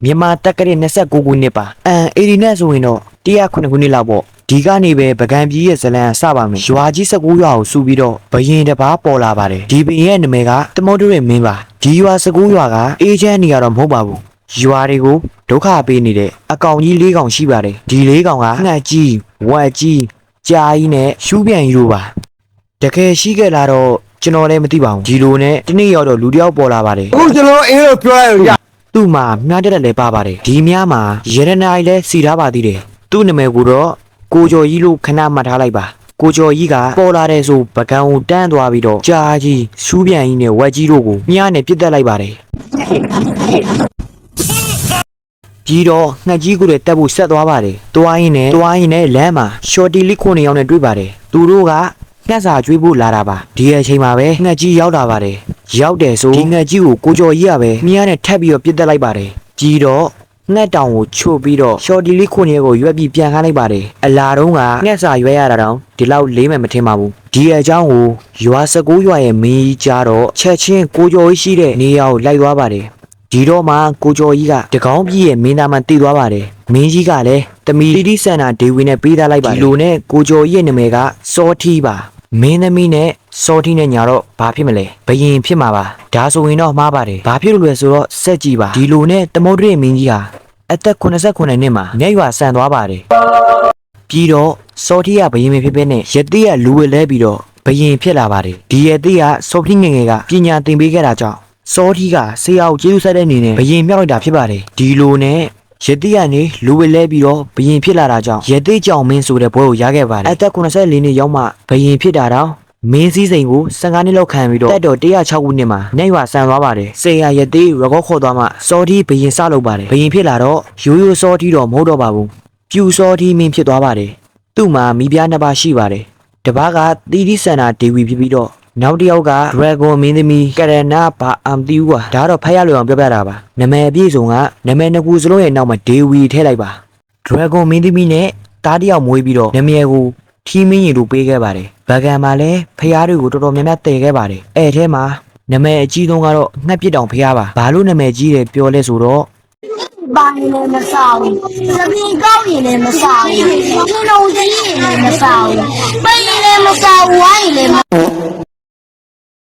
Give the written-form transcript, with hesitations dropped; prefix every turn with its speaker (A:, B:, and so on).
A: မြန်မာတက်ကရက်29ခုနှစ်ပါအေဒီနဲ့ဆိုရင်တော့109ခုနှစ်လောက်ပေါ့ဒီကနေပဲပကံပြည်ရဲ့ဇလံစပါမယ်ရွာကြီး19ရွာကိုစုပြီးတော့ဘရင်တစ်ပါးပေါ်လာပါတယ်ဒီဘရင်ရဲ့နာမည်ကသမုဒ္ဒရမင်းပါဒီရွာ19ရွာကအေဂျင့်နေရတော့မဟုတ်ပါဘူးရွာတွေကိုဒုက္ခပေးနေတဲ့အကောင်ကြီး၄ကောင်ရှိပါတယ်ဒီ၄ကောင်ကငှက်ကြီးဝက်ကြီးကြာကြီးနဲ့ရှူးပြန်ကြီးတို့ပါတကယ်ရှိခဲ့လာတော့ကျွန်တော်လည်းမသိပါဘူးဒီလိုနဲ့တနေ့ရောက်တော့လူတစ်ယောက်ပေါ်လာပါတယ်
B: အခုကျွန်တော်အင်းလို့ပြောရလို့ရ
A: သူ့မှာမြားတက်တက်လည်းပါပါတယ်ဒီမြားမှာရတနာကြီးလည်းစီထားပါသေးတယ်သူ့နာမည်ကတော့ကိုကျော်ကြီးလို့ခဏမှတ်ထားလိုက်ပါကိုကျော်ကြီးကပေါ်လာတဲ့ဆိုပကံကိုတန်းသွားပြီးတော့ကြာကြီးရှူးပြန်ကြီးနဲ့ဝက်ကြီးတို့ကိုမြားနဲ့ပြစ်တက်လိုက်ပါတယ်ကြီးတော့ငှက်ကြီးကိုလည်းတက်ဖို့ဆက်သွားပါတယ်တွားရင်းနဲ့လမ်းမှာရှော်တီလီခွန်းယောက်နဲ့တွေ့ပါတယ်သူတို့ကငှက်စာကျွေးဖို့လာတာပါဒီအချိန်မှာပဲငှက်ကြီးရောက်လာပါတယ်ရောက်တယ်ဆိုဒီငှက်ကြီးကိုကိုကျော်ကြီးကပဲမြားနဲ့ထပ်ပြီးတော့ပြစ်တက်လိုက်ပါတယ်ကြီးတော့ငှက်တောင်ကိုချို့ပြီးတော့ရှော်တီလီခွန်းရဲကိုရွက်ပြီးပြန်ခိုင်းလိုက်ပါတယ်အလာတုံးကငှက်စာရွက်ရတာတောင်ဒီလောက်လေးမယ်မထင်ပါဘူးဒီအကြောင်းကိုရွာ19ရွာရဲ့မင်းကြီးကြားတော့ချက်ချင်းကိုကျော်ကြီးရှိတဲ့နေရာကိုလိုက်သွားပါတယ်ဒီတော့မှကိုကျော်ကြီးကတကောင်းပြည်ရဲ့မင်းသားမှတည်သွားပါတယ်မင်းကြီးကလည်းတမီတိစန္ဒာဒေဝီနဲ့ပေးထားလိုက်ပါတယ်ဒီလိုနဲ့ကိုကျော်ကြီးရဲ့နာမည်ကစောထီးပါမင်းသမီးနဲ့စောထီးနဲ့ညာတော့ဘာဖြစ်မလဲဘယင်ဖြစ်မှာပါဒါဆိုရင်တော့မှားပါတယ်ဘာဖြစ်လို့လဲဆိုတော့စက်ကြည့်ပါဒီလိုနဲ့သမုဒ္ဒရမင်းကြီးဟာအသက်89နှစ်မှာမျက်ရွာဆန်သွားပါတယ်ပြီးတော့စောထီးကဘယင်ဖြစ်ဖြစ်နဲ့ရတိကလူဝဲလဲပြီးတော့ဘယင်ဖြစ်လာပါတယ်ဒီရတိကစောထီးငယ်ငယ်ကပညာသင်ပေးခဲ့တာကြောင့်စောထီးကဆေးအောင်ကျေးဇူးဆက်တဲ့အနေနဲ့ဘယင်မြောက်လိုက်တာဖြစ်ပါတယ်ဒီလိုနဲ့ရတိကနေလူဝဲလဲပြီးတော့ဘယင်ဖြစ်လာတာကြောင့်ရတိကြောင်မင်းဆိုတဲ့ဘွဲကိုရခဲ့ပါတယ်အသက်84နှစ်ရောက်မှဘယင်ဖြစ်တာတော့မင်းစည်းစိမ်ကို15နှစ်လောက်ခံပြီးတော့တက်တော်106ခုနှစ်မှာနှဲ့ရွာဆန်သွားပါတယ်စေရရတိရကောခေါ်သွားမှစောထီးဘယင်စလုပ်ပါတယ်ဘယင်ဖြစ်လာတော့ရိုးရိုးစောထီးတော့မဟုတ်တော့ပါဘူးပြူစောထီးမင်းဖြစ်သွားပါတယ်သူ့မှာမိဖုရားနှစ်ပါးရှိပါတယ်တစ်ပါးကသီတိစန္ဒာဒေဝီဖြစ်ပြီးတော့နောက်တစ်ယောက်က Dragon မင်းသမီးကရဏဘာအမ်တီဦးပါဒါတော့ဖတ်ရလို့အောင်ပြောပြတာပါနာမည်အပြည့်စုံကနာမည်နှစ်ခုစလုံးရဲ့နောက်မှာဒေဝီထည့်လိုက်ပါ Dragon မင်းသမီးနဲ့တားတစ်ယောက်မွေးပြီးတော့နာမည်ကိုထီးမင်းရီတို့ပေးခဲ့ပါတယ်ဗဂန်မှာလည်းဖျားတွေကိုတော်တော်များများတည်ခဲ့ပါတယ်အဲ့ထဲမှာနာမည်အကြီးဆုံးကတော့ငှက်ပြစ်တောင်ဖျားပါဘာလို့နာမည်ကြီးတယ်ပြောလဲဆိုတော့
C: ဘာရင်လည်းမစားဘူး။သပင်ကောင်းရင်လည်းမစားဘူး။ဒီလိုကြီးရင်လည်းမစားဘူး။ပိန်ရင်လည်းမစားဘူး။ဝိုင်းရင်လည်း